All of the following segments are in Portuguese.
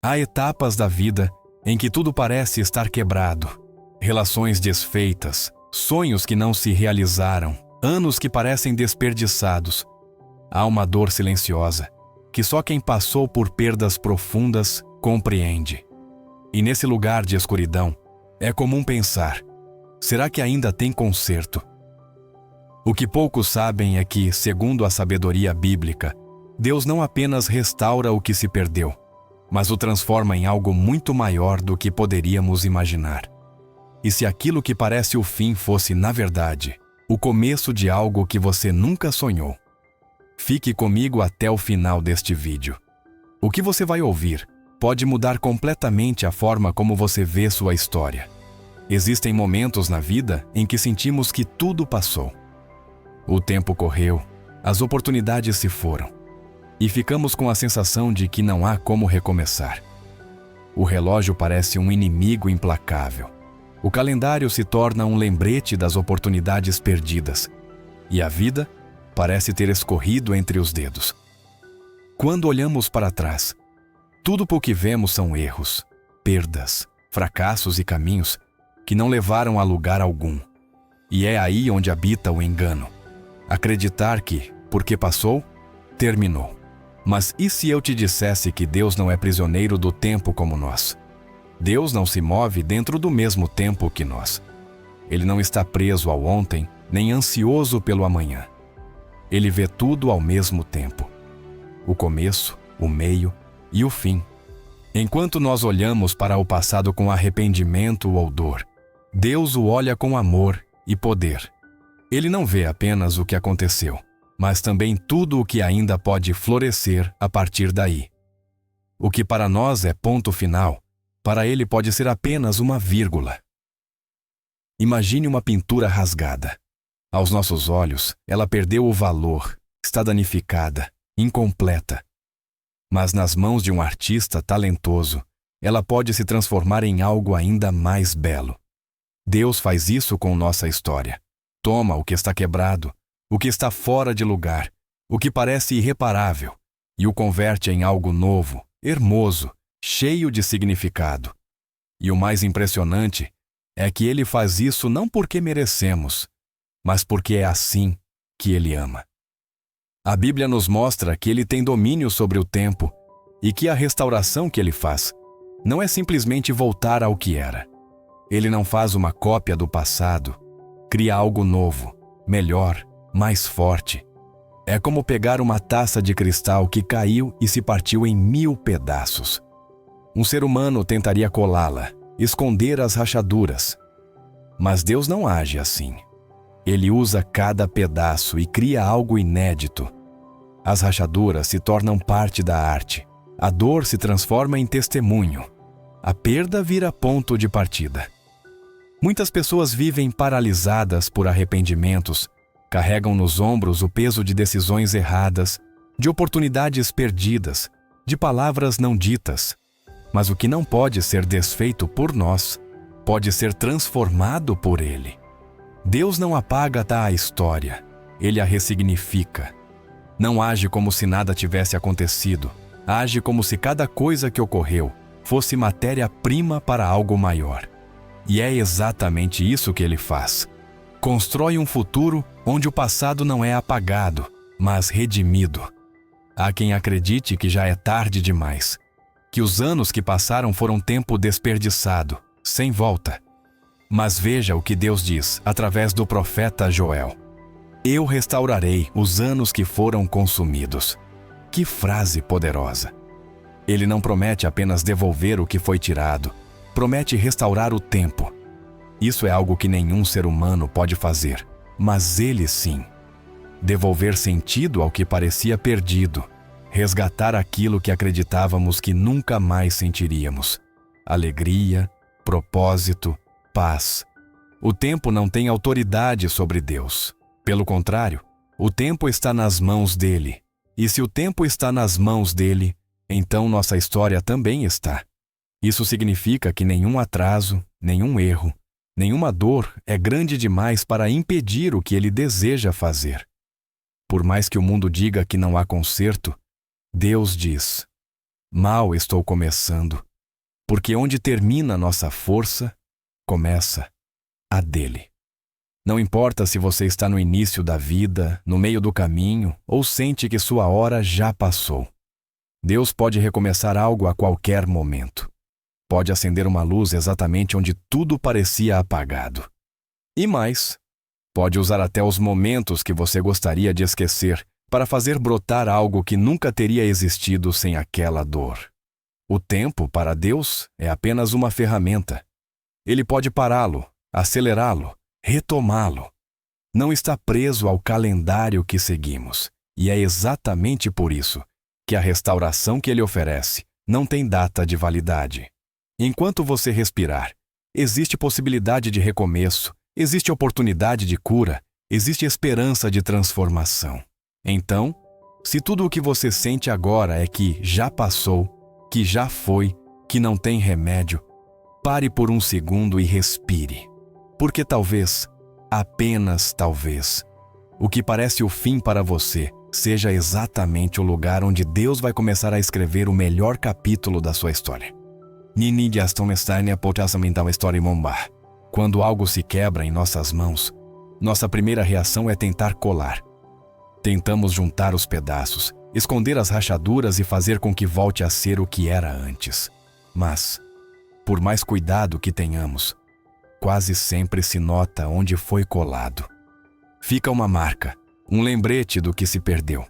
Há etapas da vida em que tudo parece estar quebrado. Relações desfeitas, sonhos que não se realizaram, anos que parecem desperdiçados. Há uma dor silenciosa que só quem passou por perdas profundas compreende. E nesse lugar de escuridão, é comum pensar: será que ainda tem conserto? O que poucos sabem é que, segundo a sabedoria bíblica, Deus não apenas restaura o que se perdeu, mas o transforma em algo muito maior do que poderíamos imaginar. E se aquilo que parece o fim fosse, na verdade, o começo de algo que você nunca sonhou? Fique comigo até o final deste vídeo. O que você vai ouvir pode mudar completamente a forma como você vê sua história. Existem momentos na vida em que sentimos que tudo passou. O tempo correu, as oportunidades se foram, e ficamos com a sensação de que não há como recomeçar. O relógio parece um inimigo implacável. O calendário se torna um lembrete das oportunidades perdidas, e a vida parece ter escorrido entre os dedos. Quando olhamos para trás, tudo o que vemos são erros, perdas, fracassos e caminhos que não levaram a lugar algum. E é aí onde habita o engano. Acreditar que, porque passou, terminou. Mas e se eu te dissesse que Deus não é prisioneiro do tempo como nós? Deus não se move dentro do mesmo tempo que nós. Ele não está preso ao ontem, nem ansioso pelo amanhã. Ele vê tudo ao mesmo tempo. O começo, o meio e o fim. Enquanto nós olhamos para o passado com arrependimento ou dor, Deus o olha com amor e poder. Ele não vê apenas o que aconteceu, mas também tudo o que ainda pode florescer a partir daí. O que para nós é ponto final, para ele pode ser apenas uma vírgula. Imagine uma pintura rasgada. Aos nossos olhos, ela perdeu o valor, está danificada, incompleta. Mas nas mãos de um artista talentoso, ela pode se transformar em algo ainda mais belo. Deus faz isso com nossa história. Toma o que está quebrado, o que está fora de lugar, o que parece irreparável, e o converte em algo novo, hermoso, cheio de significado. E o mais impressionante é que Ele faz isso não porque merecemos, mas porque é assim que Ele ama. A Bíblia nos mostra que Ele tem domínio sobre o tempo e que a restauração que Ele faz não é simplesmente voltar ao que era. Ele não faz uma cópia do passado, cria algo novo, melhor, mais forte. É como pegar uma taça de cristal que caiu e se partiu em 1000 pedaços. Um ser humano tentaria colá-la, esconder as rachaduras. Mas Deus não age assim. Ele usa cada pedaço e cria algo inédito. As rachaduras se tornam parte da arte. A dor se transforma em testemunho. A perda vira ponto de partida. Muitas pessoas vivem paralisadas por arrependimentos, carregam nos ombros o peso de decisões erradas, de oportunidades perdidas, de palavras não ditas. Mas o que não pode ser desfeito por nós, pode ser transformado por Ele. Deus não apaga a história, Ele a ressignifica. Não age como se nada tivesse acontecido, age como se cada coisa que ocorreu fosse matéria-prima para algo maior. E é exatamente isso que Ele faz. Constrói um futuro onde o passado não é apagado, mas redimido. Há quem acredite que já é tarde demais, que os anos que passaram foram tempo desperdiçado, sem volta. Mas veja o que Deus diz através do profeta Joel. Eu restaurarei os anos que foram consumidos. Que frase poderosa! Ele não promete apenas devolver o que foi tirado, promete restaurar o tempo. Isso é algo que nenhum ser humano pode fazer, mas Ele sim. Devolver sentido ao que parecia perdido, resgatar aquilo que acreditávamos que nunca mais sentiríamos. Alegria, propósito, paz. O tempo não tem autoridade sobre Deus. Pelo contrário, o tempo está nas mãos dele. E se o tempo está nas mãos dele, então nossa história também está. Isso significa que nenhum atraso, nenhum erro, nenhuma dor é grande demais para impedir o que ele deseja fazer. Por mais que o mundo diga que não há conserto, Deus diz: Mal estou começando, porque onde termina nossa força, começa a dele. Não importa se você está no início da vida, no meio do caminho, ou sente que sua hora já passou. Deus pode recomeçar algo a qualquer momento. Pode acender uma luz exatamente onde tudo parecia apagado. E mais, pode usar até os momentos que você gostaria de esquecer para fazer brotar algo que nunca teria existido sem aquela dor. O tempo, para Deus, é apenas uma ferramenta. Ele pode pará-lo, acelerá-lo, retomá-lo. Não está preso ao calendário que seguimos. E é exatamente por isso que a restauração que ele oferece não tem data de validade. Enquanto você respirar, existe possibilidade de recomeço, existe oportunidade de cura, existe esperança de transformação. Então, se tudo o que você sente agora é que já passou, que já foi, que não tem remédio, pare por um segundo e respire. Porque talvez, apenas talvez, o que parece o fim para você seja exatamente o lugar onde Deus vai começar a escrever o melhor capítulo da sua história. Nini Gaston Estania Potasamental História Mombar. Quando algo se quebra em nossas mãos, nossa primeira reação é tentar colar. Tentamos juntar os pedaços, esconder as rachaduras e fazer com que volte a ser o que era antes. Mas, por mais cuidado que tenhamos, quase sempre se nota onde foi colado. Fica uma marca, um lembrete do que se perdeu.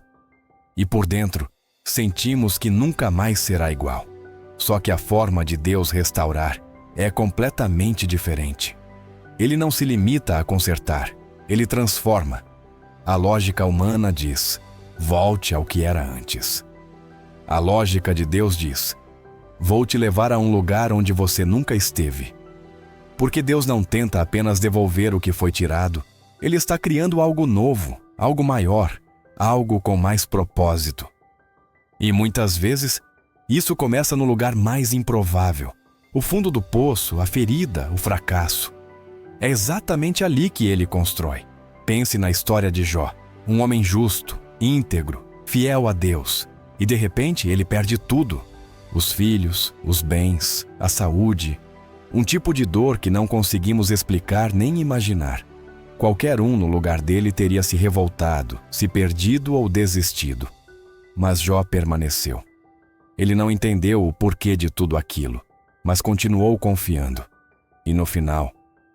E por dentro, sentimos que nunca mais será igual. Só que a forma de Deus restaurar é completamente diferente. Ele não se limita a consertar, ele transforma. A lógica humana diz, volte ao que era antes. A lógica de Deus diz, vou te levar a um lugar onde você nunca esteve. Porque Deus não tenta apenas devolver o que foi tirado, ele está criando algo novo, algo maior, algo com mais propósito. E muitas vezes, isso começa no lugar mais improvável, o fundo do poço, a ferida, o fracasso. É exatamente ali que ele constrói. Pense na história de Jó, um homem justo, íntegro, fiel a Deus, e de repente ele perde tudo: os filhos, os bens, a saúde, um tipo de dor que não conseguimos explicar nem imaginar. Qualquer um no lugar dele teria se revoltado, se perdido ou desistido. Mas Jó permaneceu. Ele não entendeu o porquê de tudo aquilo, mas continuou confiando. E no final,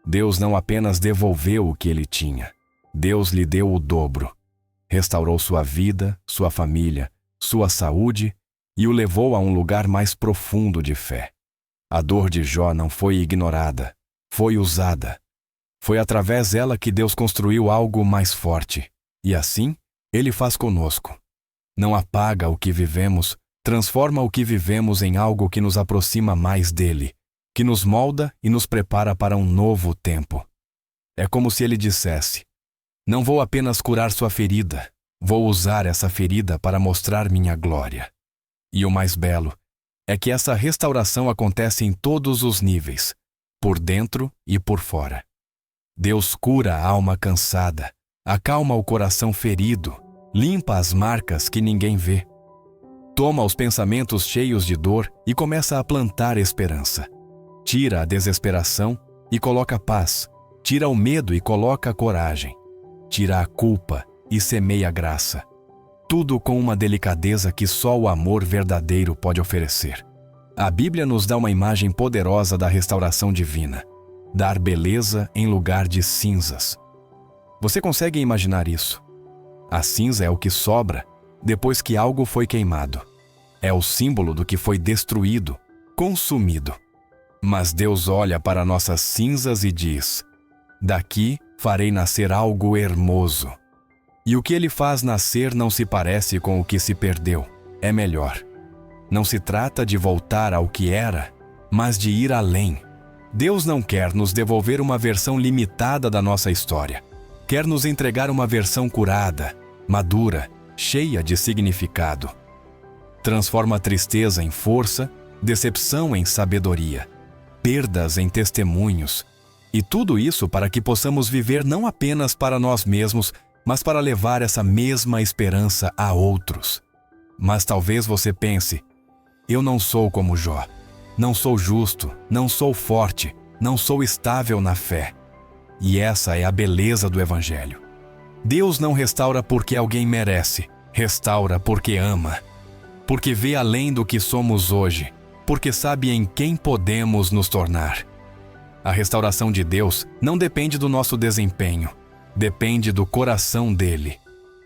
Deus não apenas devolveu o que ele tinha, Deus lhe deu o dobro. Restaurou sua vida, sua família, sua saúde e o levou a um lugar mais profundo de fé. A dor de Jó não foi ignorada, foi usada. Foi através dela que Deus construiu algo mais forte. E assim, ele faz conosco. Não apaga o que vivemos, transforma o que vivemos em algo que nos aproxima mais dele, que nos molda e nos prepara para um novo tempo. É como se ele dissesse, não vou apenas curar sua ferida, vou usar essa ferida para mostrar minha glória. E o mais belo é que essa restauração acontece em todos os níveis, por dentro e por fora. Deus cura a alma cansada, acalma o coração ferido, limpa as marcas que ninguém vê. Toma os pensamentos cheios de dor e começa a plantar esperança. Tira a desesperação e coloca paz. Tira o medo e coloca coragem. Tira a culpa e semeia graça. Tudo com uma delicadeza que só o amor verdadeiro pode oferecer. A Bíblia nos dá uma imagem poderosa da restauração divina. Dar beleza em lugar de cinzas. Você consegue imaginar isso? A cinza é o que sobra depois que algo foi queimado. É o símbolo do que foi destruído, consumido. Mas Deus olha para nossas cinzas e diz, daqui farei nascer algo hermoso. E o que ele faz nascer não se parece com o que se perdeu, é melhor. Não se trata de voltar ao que era, mas de ir além. Deus não quer nos devolver uma versão limitada da nossa história. Quer nos entregar uma versão curada, madura, cheia de significado. Transforma a tristeza em força, decepção em sabedoria, perdas em testemunhos. E tudo isso para que possamos viver não apenas para nós mesmos, mas para levar essa mesma esperança a outros. Mas talvez você pense, Eu não sou como Jó. Não sou justo, não sou forte, não sou estável na fé. E essa é a beleza do Evangelho. Deus não restaura porque alguém merece, restaura porque ama. Porque vê além do que somos hoje, porque sabe em quem podemos nos tornar. A restauração de Deus não depende do nosso desempenho, depende do coração dele.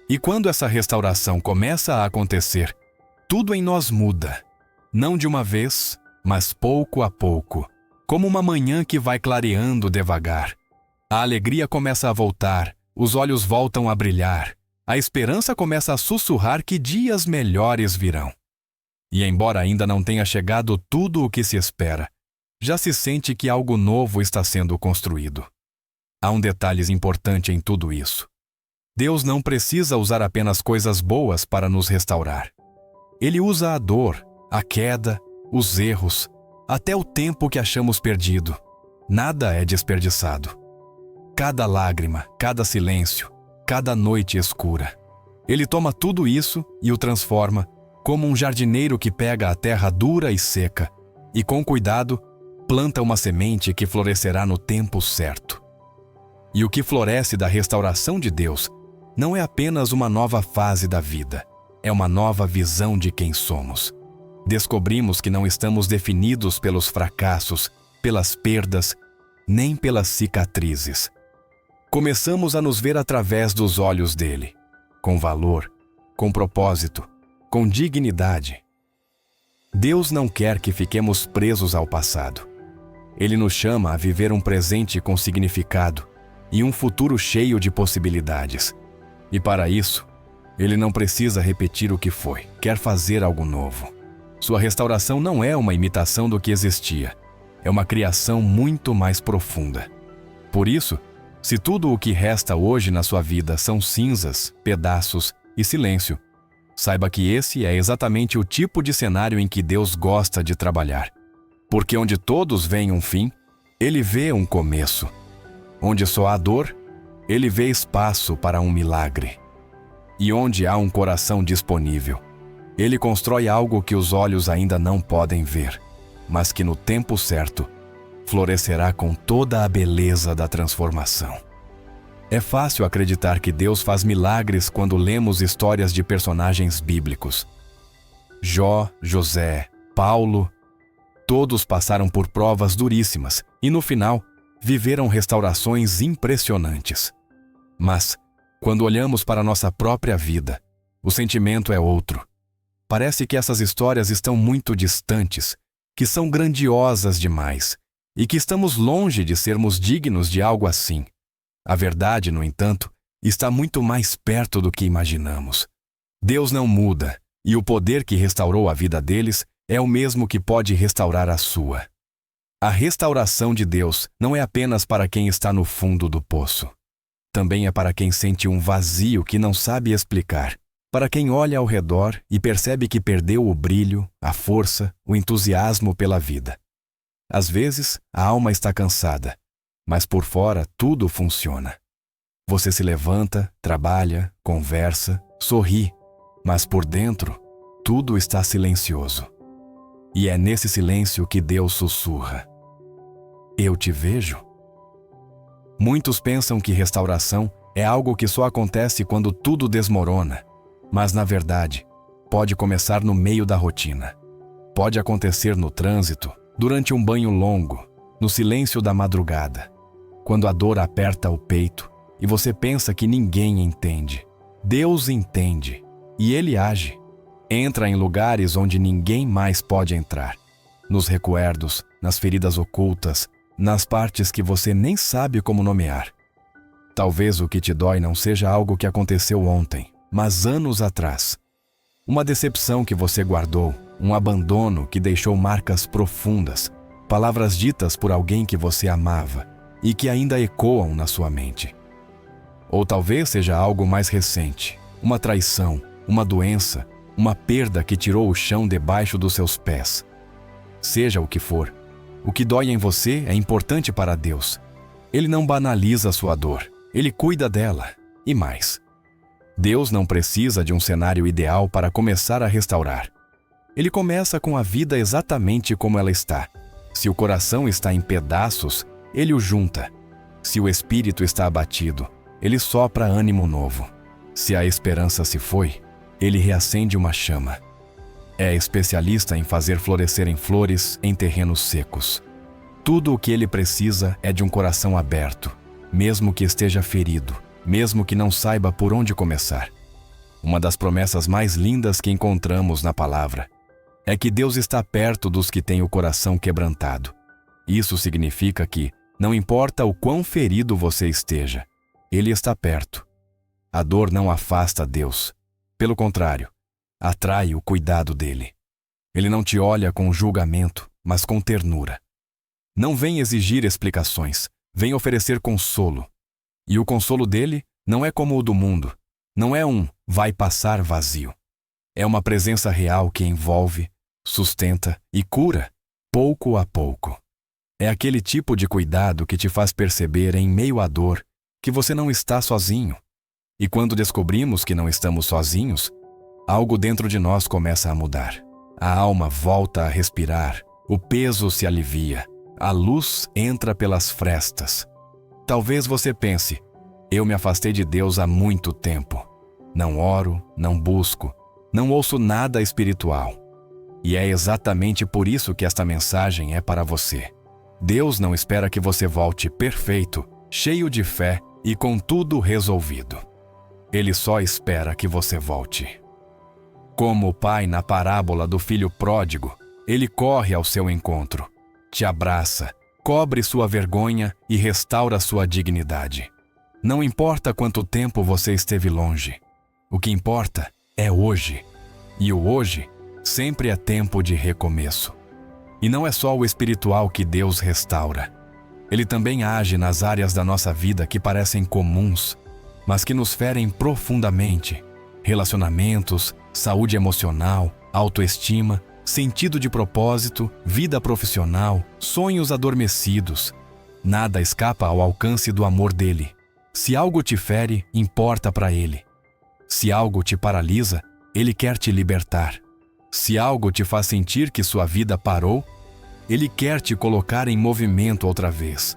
E quando essa restauração começa a acontecer, tudo em nós muda. Não de uma vez, mas pouco a pouco, como uma manhã que vai clareando devagar. A alegria começa a voltar, os olhos voltam a brilhar, a esperança começa a sussurrar que dias melhores virão. E embora ainda não tenha chegado tudo o que se espera, já se sente que algo novo está sendo construído. Há um detalhe importante em tudo isso. Deus não precisa usar apenas coisas boas para nos restaurar. Ele usa a dor, a queda, os erros, até o tempo que achamos perdido. Nada é desperdiçado. Cada lágrima, cada silêncio, cada noite escura. Ele toma tudo isso e o transforma como um jardineiro que pega a terra dura e seca e, com cuidado, planta uma semente que florescerá no tempo certo. E o que floresce da restauração de Deus não é apenas uma nova fase da vida, é uma nova visão de quem somos. Descobrimos que não estamos definidos pelos fracassos, pelas perdas, nem pelas cicatrizes. Começamos a nos ver através dos olhos dele, com valor, com propósito, com dignidade. Deus não quer que fiquemos presos ao passado. Ele nos chama a viver um presente com significado e um futuro cheio de possibilidades. E para isso, ele não precisa repetir o que foi, quer fazer algo novo. Sua restauração não é uma imitação do que existia, é uma criação muito mais profunda. Por isso, se tudo o que resta hoje na sua vida são cinzas, pedaços e silêncio, saiba que esse é exatamente o tipo de cenário em que Deus gosta de trabalhar. Porque onde todos veem um fim, ele vê um começo. Onde só há dor, ele vê espaço para um milagre. E onde há um coração disponível, ele constrói algo que os olhos ainda não podem ver, mas que no tempo certo florescerá com toda a beleza da transformação. É fácil acreditar que Deus faz milagres quando lemos histórias de personagens bíblicos. Jó, José, Paulo, todos passaram por provas duríssimas e, no final, viveram restaurações impressionantes. Mas, quando olhamos para nossa própria vida, o sentimento é outro. Parece que essas histórias estão muito distantes, que são grandiosas demais e que estamos longe de sermos dignos de algo assim. A verdade, no entanto, está muito mais perto do que imaginamos. Deus não muda, e o poder que restaurou a vida deles é o mesmo que pode restaurar a sua. A restauração de Deus não é apenas para quem está no fundo do poço. Também é para quem sente um vazio que não sabe explicar, para quem olha ao redor e percebe que perdeu o brilho, a força, o entusiasmo pela vida. Às vezes, a alma está cansada, mas por fora tudo funciona. Você se levanta, trabalha, conversa, sorri, mas por dentro tudo está silencioso. E é nesse silêncio que Deus sussurra: eu te vejo. Muitos pensam que restauração é algo que só acontece quando tudo desmorona, mas na verdade, pode começar no meio da rotina. Pode acontecer no trânsito, durante um banho longo, no silêncio da madrugada, quando a dor aperta o peito e você pensa que ninguém entende. Deus entende e Ele age. Entra em lugares onde ninguém mais pode entrar. Nos recuerdos, nas feridas ocultas, nas partes que você nem sabe como nomear. Talvez o que te dói não seja algo que aconteceu ontem, mas anos atrás. Uma decepção que você guardou, um abandono que deixou marcas profundas, palavras ditas por alguém que você amava e que ainda ecoam na sua mente. Ou talvez seja algo mais recente, uma traição, uma doença, uma perda que tirou o chão debaixo dos seus pés. Seja o que for, o que dói em você é importante para Deus. Ele não banaliza a sua dor, Ele cuida dela, e mais. Deus não precisa de um cenário ideal para começar a restaurar. Ele começa com a vida exatamente como ela está. Se o coração está em pedaços, ele o junta. Se o espírito está abatido, ele sopra ânimo novo. Se a esperança se foi, ele reacende uma chama. É especialista em fazer florescerem flores em terrenos secos. Tudo o que ele precisa é de um coração aberto, mesmo que esteja ferido, mesmo que não saiba por onde começar. Uma das promessas mais lindas que encontramos na palavra é que Deus está perto dos que têm o coração quebrantado. Isso significa que, não importa o quão ferido você esteja, Ele está perto. A dor não afasta Deus. Pelo contrário, atrai o cuidado dele. Ele não te olha com julgamento, mas com ternura. Não vem exigir explicações, vem oferecer consolo. E o consolo dele não é como o do mundo. Não é um vai passar vazio. É uma presença real que envolve, sustenta e cura, pouco a pouco. É aquele tipo de cuidado que te faz perceber, em meio à dor, que você não está sozinho. E quando descobrimos que não estamos sozinhos, algo dentro de nós começa a mudar. A alma volta a respirar, o peso se alivia, a luz entra pelas frestas. Talvez você pense, eu me afastei de Deus há muito tempo. Não oro, não busco, não ouço nada espiritual. E é exatamente por isso que esta mensagem é para você. Deus não espera que você volte perfeito, cheio de fé e com tudo resolvido. Ele só espera que você volte. Como o pai na parábola do filho pródigo, ele corre ao seu encontro, te abraça, cobre sua vergonha e restaura sua dignidade. Não importa quanto tempo você esteve longe, o que importa é hoje. E o hoje sempre é tempo de recomeço. E não é só o espiritual que Deus restaura. Ele também age nas áreas da nossa vida que parecem comuns, mas que nos ferem profundamente. Relacionamentos, saúde emocional, autoestima, sentido de propósito, vida profissional, sonhos adormecidos. Nada escapa ao alcance do amor dele. Se algo te fere, importa para ele. Se algo te paralisa, ele quer te libertar. Se algo te faz sentir que sua vida parou, ele quer te colocar em movimento outra vez.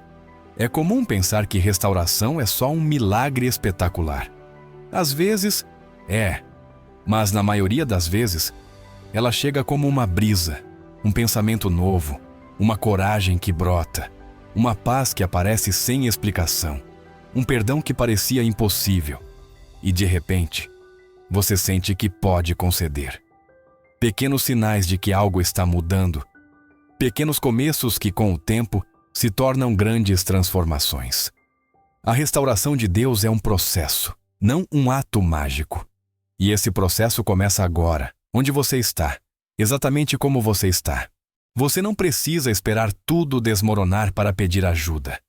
É comum pensar que restauração é só um milagre espetacular. Às vezes, mas na maioria das vezes, ela chega como uma brisa, um pensamento novo, uma coragem que brota, uma paz que aparece sem explicação, um perdão que parecia impossível. E de repente, você sente que pode conceder. Pequenos sinais de que algo está mudando, pequenos começos que, com o tempo, se tornam grandes transformações. A restauração de Deus é um processo, não um ato mágico. E esse processo começa agora, onde você está, exatamente como você está. Você não precisa esperar tudo desmoronar para pedir ajuda.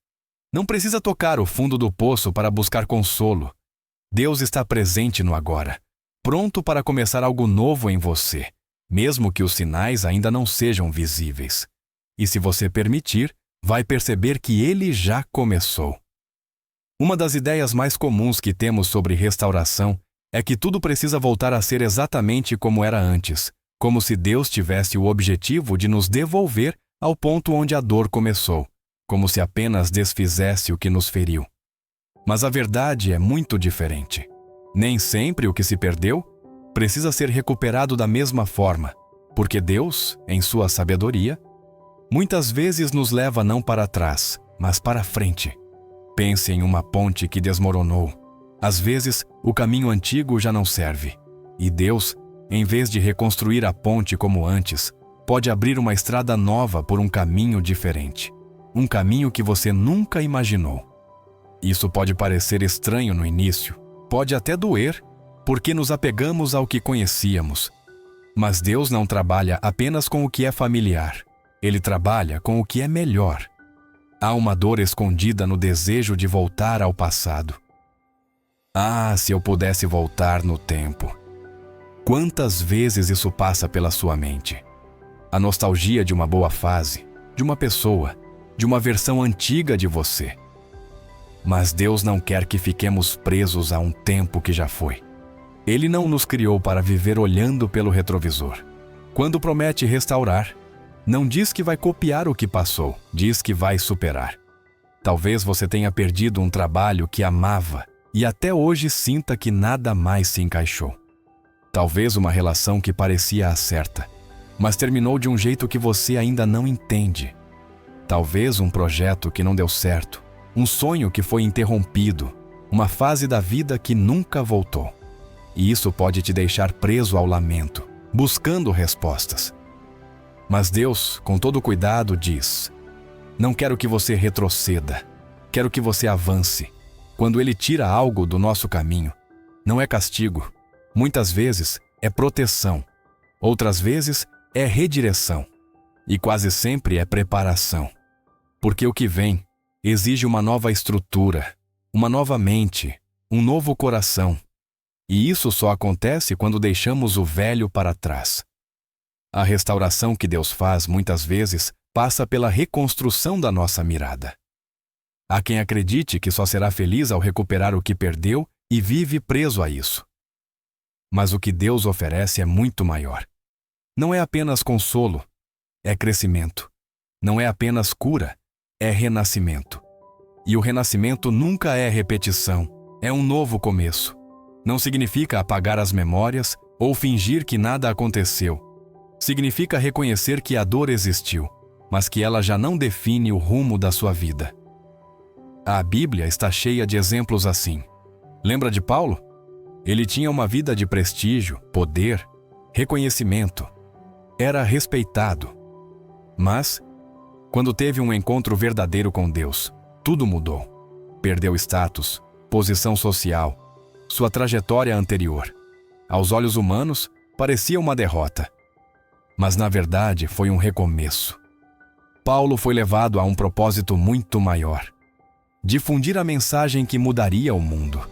Não precisa tocar o fundo do poço para buscar consolo. Deus está presente no agora, pronto para começar algo novo em você, mesmo que os sinais ainda não sejam visíveis. E se você permitir, vai perceber que ele já começou. Uma das ideias mais comuns que temos sobre restauração é que tudo precisa voltar a ser exatamente como era antes, como se Deus tivesse o objetivo de nos devolver ao ponto onde a dor começou, como se apenas desfizesse o que nos feriu. Mas a verdade é muito diferente. Nem sempre o que se perdeu precisa ser recuperado da mesma forma, porque Deus, em sua sabedoria, muitas vezes nos leva não para trás, mas para frente. Pense em uma ponte que desmoronou. Às vezes, o caminho antigo já não serve. E Deus, em vez de reconstruir a ponte como antes, pode abrir uma estrada nova por um caminho diferente. Um caminho que você nunca imaginou. Isso pode parecer estranho no início, pode até doer, porque nos apegamos ao que conhecíamos. Mas Deus não trabalha apenas com o que é familiar. Ele trabalha com o que é melhor. Há uma dor escondida no desejo de voltar ao passado. Ah, se eu pudesse voltar no tempo! Quantas vezes isso passa pela sua mente? A nostalgia de uma boa fase, de uma pessoa, de uma versão antiga de você. Mas Deus não quer que fiquemos presos a um tempo que já foi. Ele não nos criou para viver olhando pelo retrovisor. Quando promete restaurar, não diz que vai copiar o que passou, diz que vai superar. Talvez você tenha perdido um trabalho que amava e até hoje sinta que nada mais se encaixou. Talvez uma relação que parecia a certa, mas terminou de um jeito que você ainda não entende. Talvez um projeto que não deu certo, um sonho que foi interrompido, uma fase da vida que nunca voltou. E isso pode te deixar preso ao lamento, buscando respostas. Mas Deus, com todo cuidado, diz: não quero que você retroceda, quero que você avance. Quando Ele tira algo do nosso caminho, não é castigo. Muitas vezes é proteção, outras vezes é redireção e quase sempre é preparação. Porque o que vem exige uma nova estrutura, uma nova mente, um novo coração. E isso só acontece quando deixamos o velho para trás. A restauração que Deus faz muitas vezes passa pela reconstrução da nossa mirada. Há quem acredite que só será feliz ao recuperar o que perdeu e vive preso a isso. Mas o que Deus oferece é muito maior. Não é apenas consolo, é crescimento. Não é apenas cura, é renascimento. E o renascimento nunca é repetição, é um novo começo. Não significa apagar as memórias ou fingir que nada aconteceu. Significa reconhecer que a dor existiu, mas que ela já não define o rumo da sua vida. A Bíblia está cheia de exemplos assim. Lembra de Paulo? Ele tinha uma vida de prestígio, poder, reconhecimento. Era respeitado. Mas, quando teve um encontro verdadeiro com Deus, tudo mudou. Perdeu status, posição social, sua trajetória anterior. Aos olhos humanos, parecia uma derrota. Mas na verdade foi um recomeço. Paulo foi levado a um propósito muito maior: difundir a mensagem que mudaria o mundo.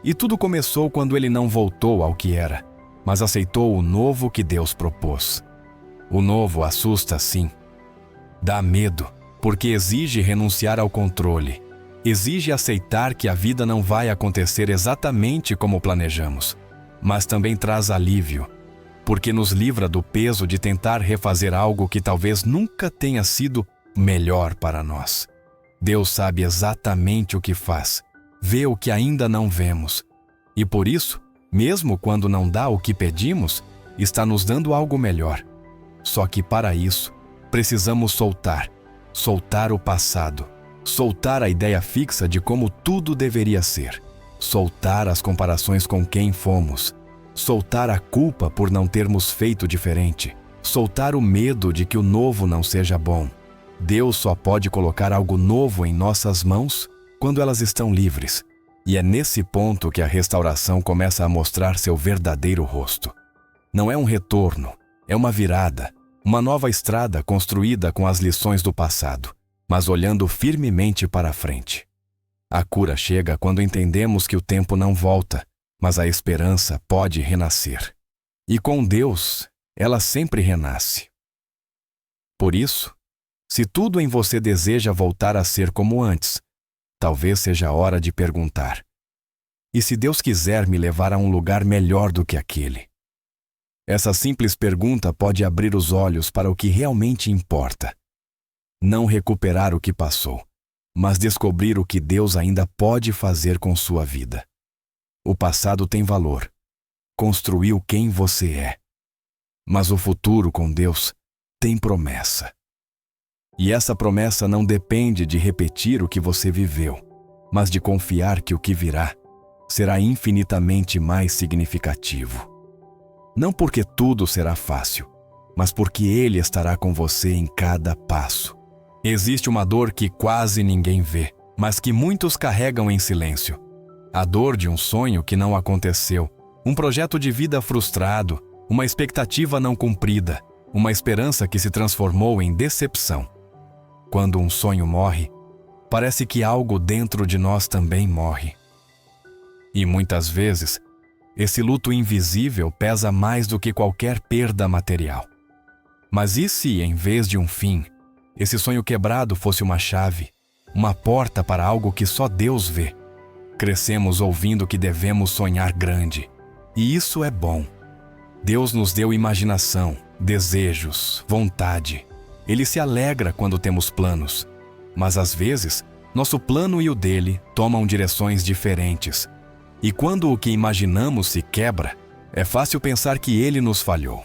E tudo começou quando ele não voltou ao que era, mas aceitou o novo que Deus propôs. O novo assusta, sim. Dá medo, porque exige renunciar ao controle. Exige aceitar que a vida não vai acontecer exatamente como planejamos, mas também traz alívio, porque nos livra do peso de tentar refazer algo que talvez nunca tenha sido melhor para nós. Deus sabe exatamente o que faz, vê o que ainda não vemos. E por isso, mesmo quando não dá o que pedimos, está nos dando algo melhor. Só que para isso, precisamos soltar o passado, soltar a ideia fixa de como tudo deveria ser, soltar as comparações com quem fomos, soltar a culpa por não termos feito diferente, soltar o medo de que o novo não seja bom. Deus só pode colocar algo novo em nossas mãos quando elas estão livres. E é nesse ponto que a restauração começa a mostrar seu verdadeiro rosto. Não é um retorno, é uma virada, uma nova estrada construída com as lições do passado, mas olhando firmemente para a frente. A cura chega quando entendemos que o tempo não volta, mas a esperança pode renascer. E com Deus, ela sempre renasce. Por isso, se tudo em você deseja voltar a ser como antes, talvez seja a hora de perguntar: e se Deus quiser me levar a um lugar melhor do que aquele? Essa simples pergunta pode abrir os olhos para o que realmente importa. Não recuperar o que passou, mas descobrir o que Deus ainda pode fazer com sua vida. O passado tem valor, construiu quem você é. Mas o futuro com Deus tem promessa. E essa promessa não depende de repetir o que você viveu, mas de confiar que o que virá será infinitamente mais significativo. Não porque tudo será fácil, mas porque Ele estará com você em cada passo. Existe uma dor que quase ninguém vê, mas que muitos carregam em silêncio. A dor de um sonho que não aconteceu, um projeto de vida frustrado, uma expectativa não cumprida, uma esperança que se transformou em decepção. Quando um sonho morre, parece que algo dentro de nós também morre. E muitas vezes, esse luto invisível pesa mais do que qualquer perda material. Mas e se, em vez de um fim, esse sonho quebrado fosse uma chave, uma porta para algo que só Deus vê? Crescemos ouvindo que devemos sonhar grande, e isso é bom. Deus nos deu imaginação, desejos, vontade. Ele se alegra quando temos planos, mas às vezes nosso plano e o dele tomam direções diferentes. E quando o que imaginamos se quebra, é fácil pensar que ele nos falhou.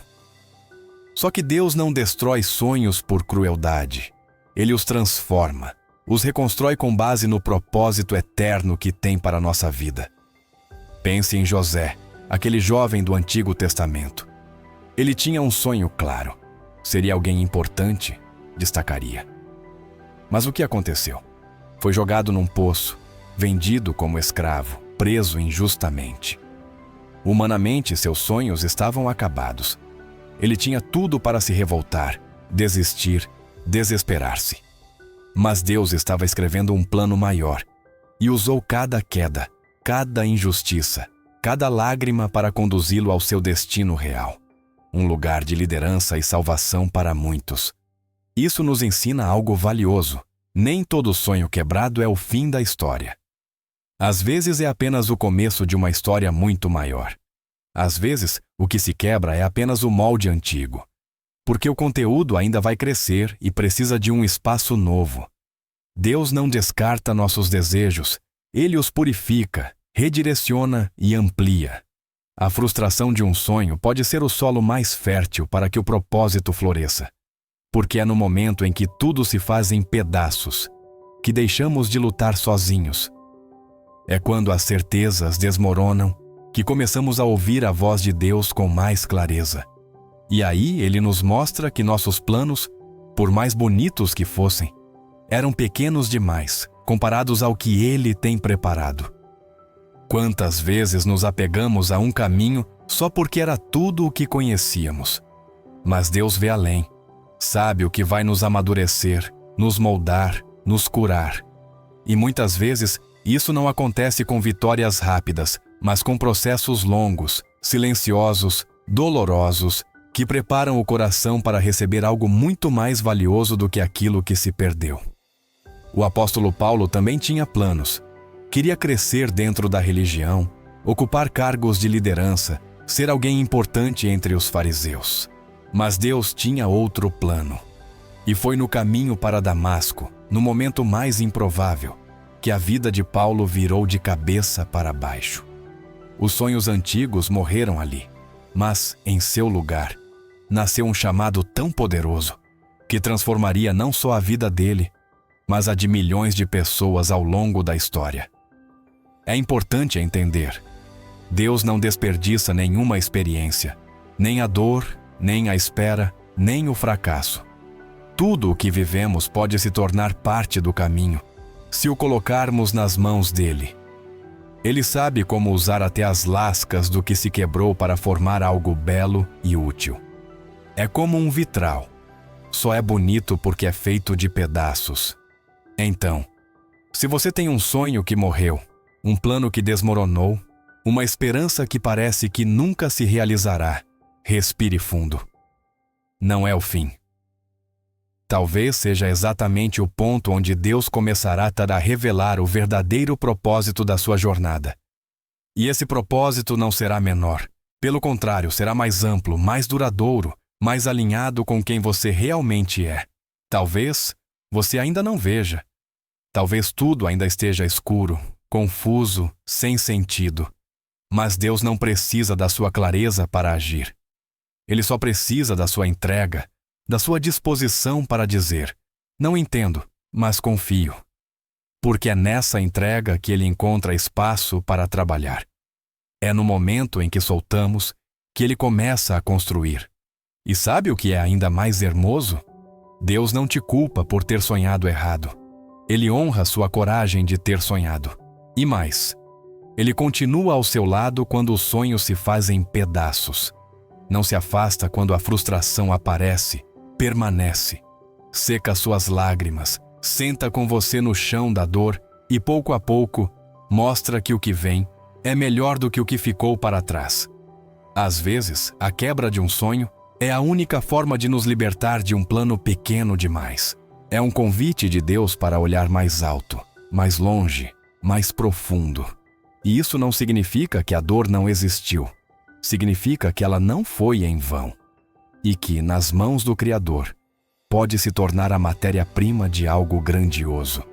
Só que Deus não destrói sonhos por crueldade. Ele os transforma, os reconstrói com base no propósito eterno que tem para a nossa vida. Pense em José, aquele jovem do Antigo Testamento. Ele tinha um sonho claro. Seria alguém importante, destacaria. Mas o que aconteceu? Foi jogado num poço, vendido como escravo, preso injustamente. Humanamente, seus sonhos estavam acabados. Ele tinha tudo para se revoltar, desistir, desesperar-se. Mas Deus estava escrevendo um plano maior e usou cada queda, cada injustiça, cada lágrima para conduzi-lo ao seu destino real. Um lugar de liderança e salvação para muitos. Isso nos ensina algo valioso. Nem todo sonho quebrado é o fim da história. Às vezes é apenas o começo de uma história muito maior. Às vezes, o que se quebra é apenas o molde antigo. Porque o conteúdo ainda vai crescer e precisa de um espaço novo. Deus não descarta nossos desejos. Ele os purifica, redireciona e amplia. A frustração de um sonho pode ser o solo mais fértil para que o propósito floresça. Porque é no momento em que tudo se faz em pedaços que deixamos de lutar sozinhos. É quando as certezas desmoronam que começamos a ouvir a voz de Deus com mais clareza. E aí Ele nos mostra que nossos planos, por mais bonitos que fossem, eram pequenos demais comparados ao que Ele tem preparado. Quantas vezes nos apegamos a um caminho só porque era tudo o que conhecíamos. Mas Deus vê além. Sabe o que vai nos amadurecer, nos moldar, nos curar. E muitas vezes isso não acontece com vitórias rápidas, mas com processos longos, silenciosos, dolorosos, que preparam o coração para receber algo muito mais valioso do que aquilo que se perdeu. O apóstolo Paulo também tinha planos. Queria crescer dentro da religião, ocupar cargos de liderança, ser alguém importante entre os fariseus. Mas Deus tinha outro plano. E foi no caminho para Damasco, no momento mais improvável, que a vida de Paulo virou de cabeça para baixo. Os sonhos antigos morreram ali, mas, em seu lugar, nasceu um chamado tão poderoso que transformaria não só a vida dele, mas a de milhões de pessoas ao longo da história. É importante entender: Deus não desperdiça nenhuma experiência, nem a dor, nem a espera, nem o fracasso. Tudo o que vivemos pode se tornar parte do caminho, se o colocarmos nas mãos dele. Ele sabe como usar até as lascas do que se quebrou para formar algo belo e útil. É como um vitral. Só é bonito porque é feito de pedaços. Então, se você tem um sonho que morreu, um plano que desmoronou, uma esperança que parece que nunca se realizará, respire fundo. Não é o fim. Talvez seja exatamente o ponto onde Deus começará a revelar o verdadeiro propósito da sua jornada. E esse propósito não será menor. Pelo contrário, será mais amplo, mais duradouro, mais alinhado com quem você realmente é. Talvez você ainda não veja. Talvez tudo ainda esteja escuro, confuso, sem sentido. Mas Deus não precisa da sua clareza para agir. Ele só precisa da sua entrega, da sua disposição para dizer: não entendo, mas confio. Porque é nessa entrega que ele encontra espaço para trabalhar. É no momento em que soltamos que ele começa a construir. E sabe o que é ainda mais hermoso? Deus não te culpa por ter sonhado errado. Ele honra sua coragem de ter sonhado. E mais, ele continua ao seu lado quando os sonhos se fazem pedaços. Não se afasta quando a frustração aparece, permanece. Seca suas lágrimas, senta com você no chão da dor e, pouco a pouco, mostra que o que vem é melhor do que o que ficou para trás. Às vezes, a quebra de um sonho é a única forma de nos libertar de um plano pequeno demais. É um convite de Deus para olhar mais alto, mais longe, mais profundo. E isso não significa que a dor não existiu. Significa que ela não foi em vão. e que, nas mãos do Criador, pode se tornar a matéria-prima de algo grandioso.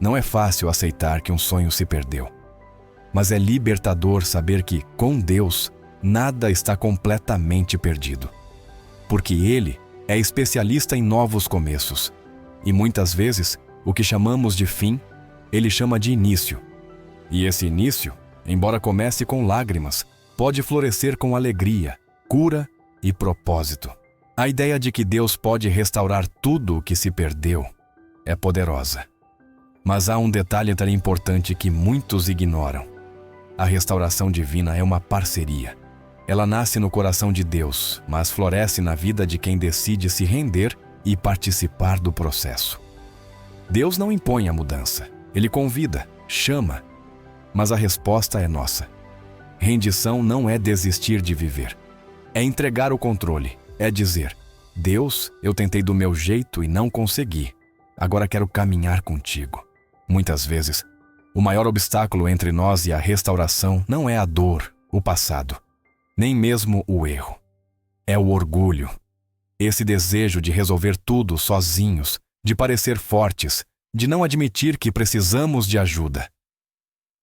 Não é fácil aceitar que um sonho se perdeu, mas é libertador saber que, com Deus, nada está completamente perdido. Porque Ele é especialista em novos começos, e muitas vezes, o que chamamos de fim, Ele chama de início. E esse início, embora comece com lágrimas, pode florescer com alegria, cura e propósito. A ideia de que Deus pode restaurar tudo o que se perdeu é poderosa. Mas há um detalhe tão importante que muitos ignoram. A restauração divina é uma parceria. Ela nasce no coração de Deus, mas floresce na vida de quem decide se render e participar do processo. Deus não impõe a mudança. Ele convida, chama, mas a resposta é nossa. Rendição não é desistir de viver. É entregar o controle. É dizer: Deus, eu tentei do meu jeito e não consegui. Agora quero caminhar contigo. Muitas vezes, o maior obstáculo entre nós e a restauração não é a dor, o passado, nem mesmo o erro. É o orgulho. Esse desejo de resolver tudo sozinhos, de parecer fortes, de não admitir que precisamos de ajuda.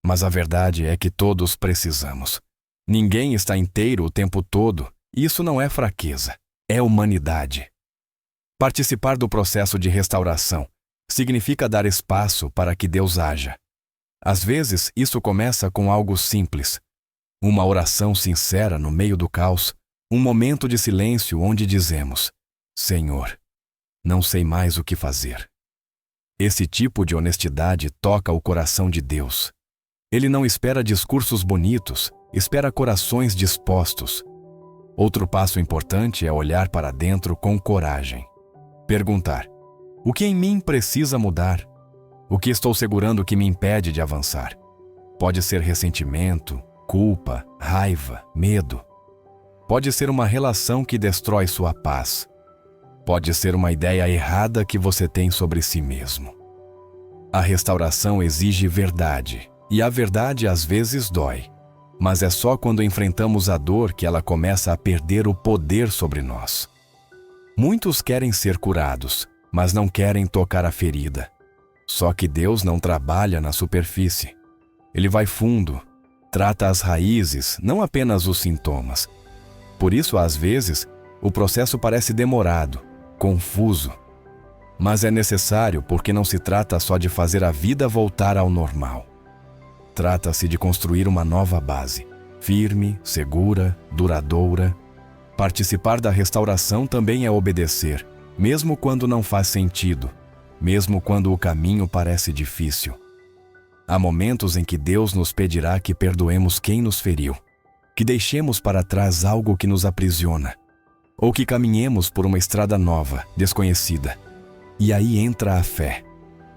Mas a verdade é que todos precisamos. Ninguém está inteiro o tempo todo, e isso não é fraqueza, é humanidade. Participar do processo de restauração significa dar espaço para que Deus haja. Às vezes, isso começa com algo simples. Uma oração sincera no meio do caos, um momento de silêncio onde dizemos: Senhor, não sei mais o que fazer. Esse tipo de honestidade toca o coração de Deus. Ele não espera discursos bonitos, espera corações dispostos. Outro passo importante é olhar para dentro com coragem. Perguntar: o que em mim precisa mudar? O que estou segurando que me impede de avançar? Pode ser ressentimento, culpa, raiva, medo. Pode ser uma relação que destrói sua paz. Pode ser uma ideia errada que você tem sobre si mesmo. A restauração exige verdade, e a verdade às vezes dói. Mas é só quando enfrentamos a dor que ela começa a perder o poder sobre nós. Muitos querem ser curados, mas não querem tocar a ferida. Só que Deus não trabalha na superfície. Ele vai fundo, trata as raízes, não apenas os sintomas. Por isso, às vezes, o processo parece demorado, confuso. Mas é necessário porque não se trata só de fazer a vida voltar ao normal. Trata-se de construir uma nova base, firme, segura, duradoura. Participar da restauração também é obedecer, mesmo quando não faz sentido, mesmo quando o caminho parece difícil. Há momentos em que Deus nos pedirá que perdoemos quem nos feriu, que deixemos para trás algo que nos aprisiona, ou que caminhemos por uma estrada nova, desconhecida. E aí entra a fé.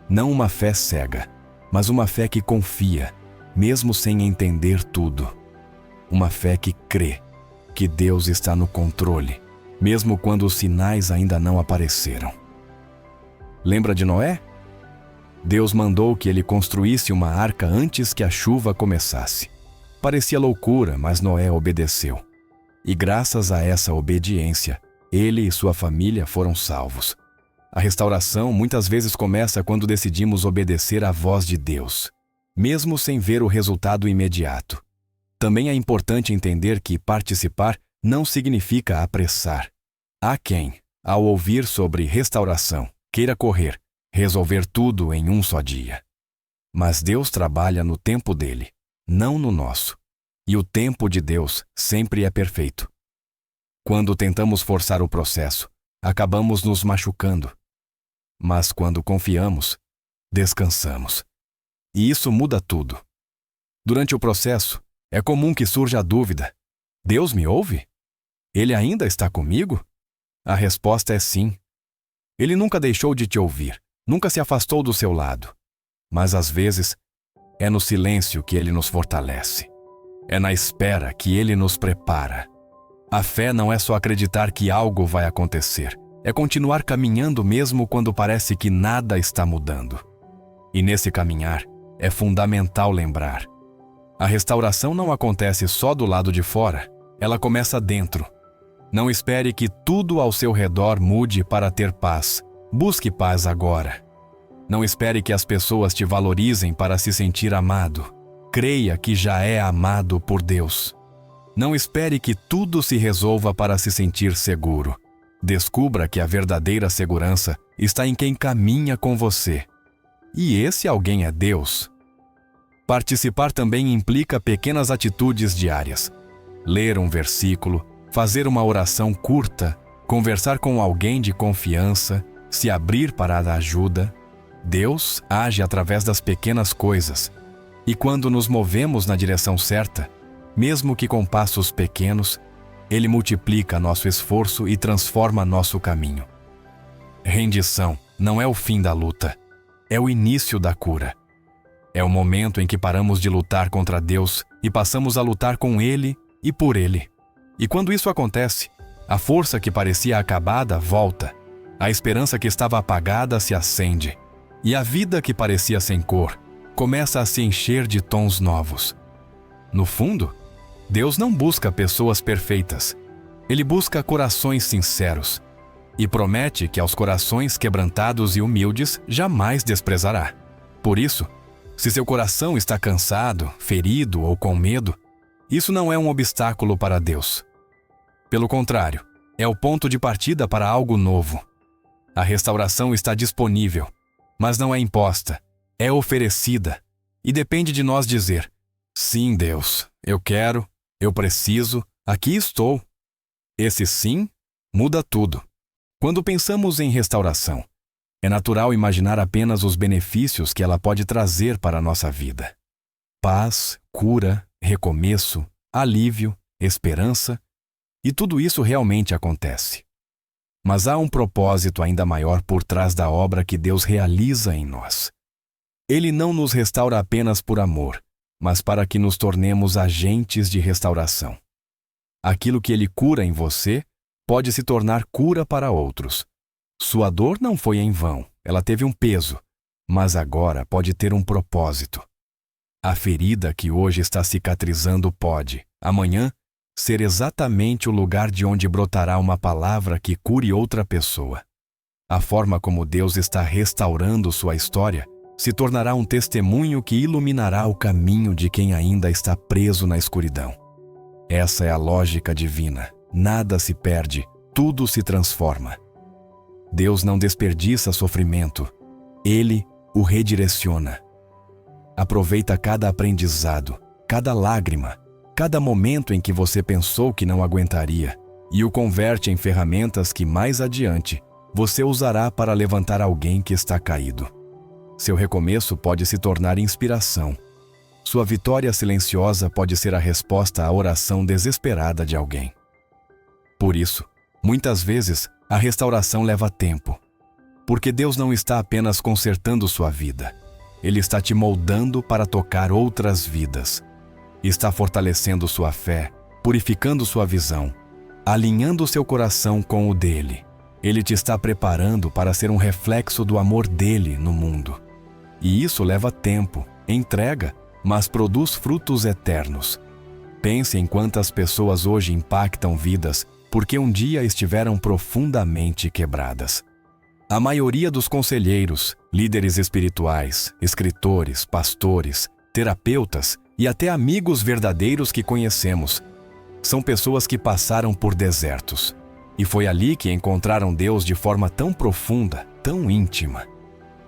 Não uma fé cega, mas uma fé que confia, mesmo sem entender tudo. Uma fé que crê que Deus está no controle, mesmo quando os sinais ainda não apareceram. Lembra de Noé? Deus mandou que ele construísse uma arca antes que a chuva começasse. Parecia loucura, mas Noé obedeceu. E graças a essa obediência, ele e sua família foram salvos. A restauração muitas vezes começa quando decidimos obedecer à voz de Deus, mesmo sem ver o resultado imediato. Também é importante entender que participar não significa apressar. Há quem, ao ouvir sobre restauração, queira correr, resolver tudo em um só dia. Mas Deus trabalha no tempo dele, não no nosso. E o tempo de Deus sempre é perfeito. Quando tentamos forçar o processo, acabamos nos machucando. Mas quando confiamos, descansamos. E isso muda tudo. Durante o processo, é comum que surja a dúvida: Deus me ouve? Ele ainda está comigo? A resposta é sim. Ele nunca deixou de te ouvir, nunca se afastou do seu lado. Mas às vezes, é no silêncio que ele nos fortalece. É na espera que ele nos prepara. A fé não é só acreditar que algo vai acontecer. É continuar caminhando mesmo quando parece que nada está mudando. E nesse caminhar, é fundamental lembrar: a restauração não acontece só do lado de fora, ela começa dentro. Não espere que tudo ao seu redor mude para ter paz. Busque paz agora. Não espere que as pessoas te valorizem para se sentir amado. Creia que já é amado por Deus. Não espere que tudo se resolva para se sentir seguro. Descubra que a verdadeira segurança está em quem caminha com você. E esse alguém é Deus. Participar também implica pequenas atitudes diárias. Ler um versículo, fazer uma oração curta, conversar com alguém de confiança, se abrir para a ajuda. Deus age através das pequenas coisas. E quando nos movemos na direção certa, mesmo que com passos pequenos, Ele multiplica nosso esforço e transforma nosso caminho. Rendição não é o fim da luta, é o início da cura. É o momento em que paramos de lutar contra Deus e passamos a lutar com Ele e por Ele. E quando isso acontece, a força que parecia acabada volta, a esperança que estava apagada se acende, e a vida que parecia sem cor começa a se encher de tons novos. No fundo, Deus não busca pessoas perfeitas. Ele busca corações sinceros e promete que aos corações quebrantados e humildes jamais desprezará. Por isso, se seu coração está cansado, ferido ou com medo, isso não é um obstáculo para Deus. Pelo contrário, é o ponto de partida para algo novo. A restauração está disponível, mas não é imposta, é oferecida, e depende de nós dizer: sim, Deus, eu quero, eu preciso, aqui estou. Esse sim muda tudo. Quando pensamos em restauração, é natural imaginar apenas os benefícios que ela pode trazer para a nossa vida. Paz, cura, recomeço, alívio, esperança, e tudo isso realmente acontece. Mas há um propósito ainda maior por trás da obra que Deus realiza em nós. Ele não nos restaura apenas por amor, mas para que nos tornemos agentes de restauração. Aquilo que Ele cura em você pode se tornar cura para outros. Sua dor não foi em vão, ela teve um peso, mas agora pode ter um propósito. A ferida que hoje está cicatrizando pode, amanhã, ser exatamente o lugar de onde brotará uma palavra que cure outra pessoa. A forma como Deus está restaurando sua história se tornará um testemunho que iluminará o caminho de quem ainda está preso na escuridão. Essa é a lógica divina. Nada se perde, tudo se transforma. Deus não desperdiça sofrimento, Ele o redireciona. Aproveita cada aprendizado, cada lágrima, cada momento em que você pensou que não aguentaria, e o converte em ferramentas que mais adiante você usará para levantar alguém que está caído. Seu recomeço pode se tornar inspiração. Sua vitória silenciosa pode ser a resposta à oração desesperada de alguém. Por isso, muitas vezes, a restauração leva tempo. Porque Deus não está apenas consertando sua vida. Ele está te moldando para tocar outras vidas. Está fortalecendo sua fé, purificando sua visão, alinhando seu coração com o dele. Ele te está preparando para ser um reflexo do amor dele no mundo. E isso leva tempo, entrega, mas produz frutos eternos. Pense em quantas pessoas hoje impactam vidas porque um dia estiveram profundamente quebradas. A maioria dos conselheiros, líderes espirituais, escritores, pastores, terapeutas e até amigos verdadeiros que conhecemos são pessoas que passaram por desertos. E foi ali que encontraram Deus de forma tão profunda, tão íntima,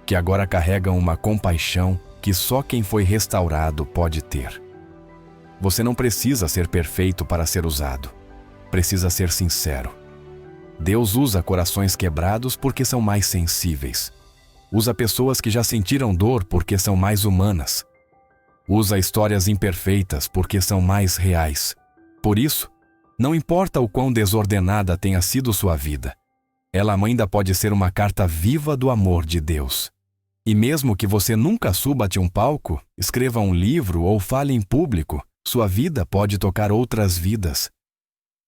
que agora carregam uma compaixão que só quem foi restaurado pode ter. Você não precisa ser perfeito para ser usado. Precisa ser sincero. Deus usa corações quebrados porque são mais sensíveis. Usa pessoas que já sentiram dor porque são mais humanas. Usa histórias imperfeitas porque são mais reais. Por isso, não importa o quão desordenada tenha sido sua vida, ela ainda pode ser uma carta viva do amor de Deus. E mesmo que você nunca suba de um palco, escreva um livro ou fale em público, sua vida pode tocar outras vidas.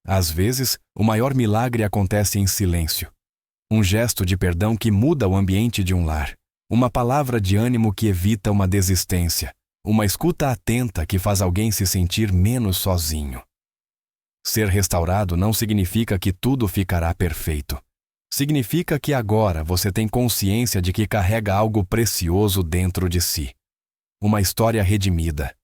Às vezes, o maior milagre acontece em silêncio. Um gesto de perdão que muda o ambiente de um lar. Uma palavra de ânimo que evita uma desistência. Uma escuta atenta que faz alguém se sentir menos sozinho. Ser restaurado não significa que tudo ficará perfeito. Significa que agora você tem consciência de que carrega algo precioso dentro de si. Uma história redimida.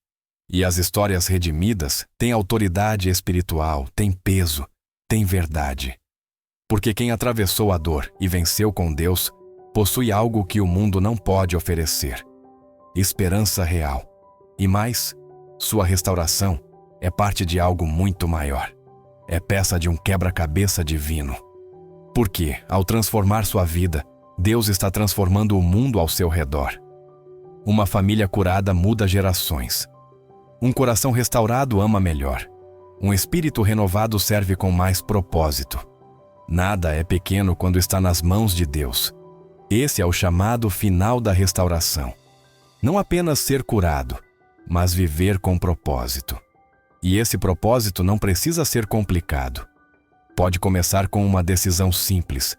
E as histórias redimidas têm autoridade espiritual, têm peso, têm verdade. Porque quem atravessou a dor e venceu com Deus, possui algo que o mundo não pode oferecer. Esperança real. E mais, sua restauração é parte de algo muito maior. É peça de um quebra-cabeça divino. Porque, ao transformar sua vida, Deus está transformando o mundo ao seu redor. Uma família curada muda gerações. Um coração restaurado ama melhor. Um espírito renovado serve com mais propósito. Nada é pequeno quando está nas mãos de Deus. Esse é o chamado final da restauração. Não apenas ser curado, mas viver com propósito. E esse propósito não precisa ser complicado. Pode começar com uma decisão simples.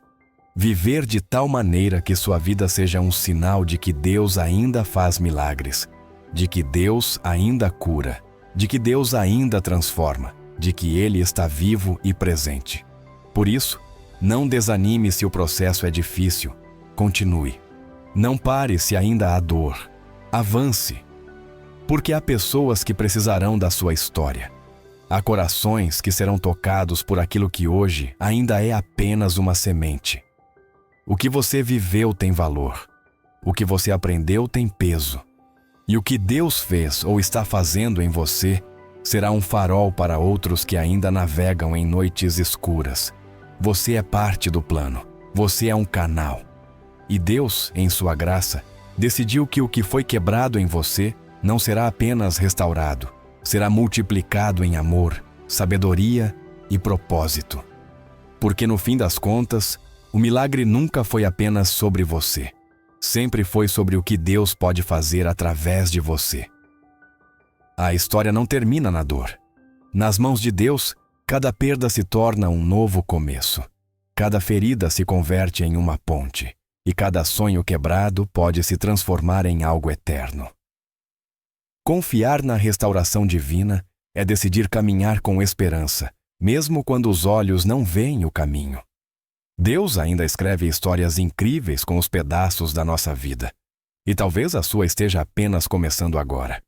Viver de tal maneira que sua vida seja um sinal de que Deus ainda faz milagres, de que Deus ainda cura, de que Deus ainda transforma, de que Ele está vivo e presente. Por isso, não desanime se o processo é difícil. Continue. Não pare se ainda há dor. Avance. Porque há pessoas que precisarão da sua história. Há corações que serão tocados por aquilo que hoje ainda é apenas uma semente. O que você viveu tem valor. O que você aprendeu tem peso. E o que Deus fez ou está fazendo em você será um farol para outros que ainda navegam em noites escuras. Você é parte do plano. Você é um canal. E Deus, em sua graça, decidiu que o que foi quebrado em você não será apenas restaurado, será multiplicado em amor, sabedoria e propósito. Porque no fim das contas, o milagre nunca foi apenas sobre você. Sempre foi sobre o que Deus pode fazer através de você. A história não termina na dor. Nas mãos de Deus, cada perda se torna um novo começo. Cada ferida se converte em uma ponte. E cada sonho quebrado pode se transformar em algo eterno. Confiar na restauração divina é decidir caminhar com esperança, mesmo quando os olhos não veem o caminho. Deus ainda escreve histórias incríveis com os pedaços da nossa vida. E talvez a sua esteja apenas começando agora.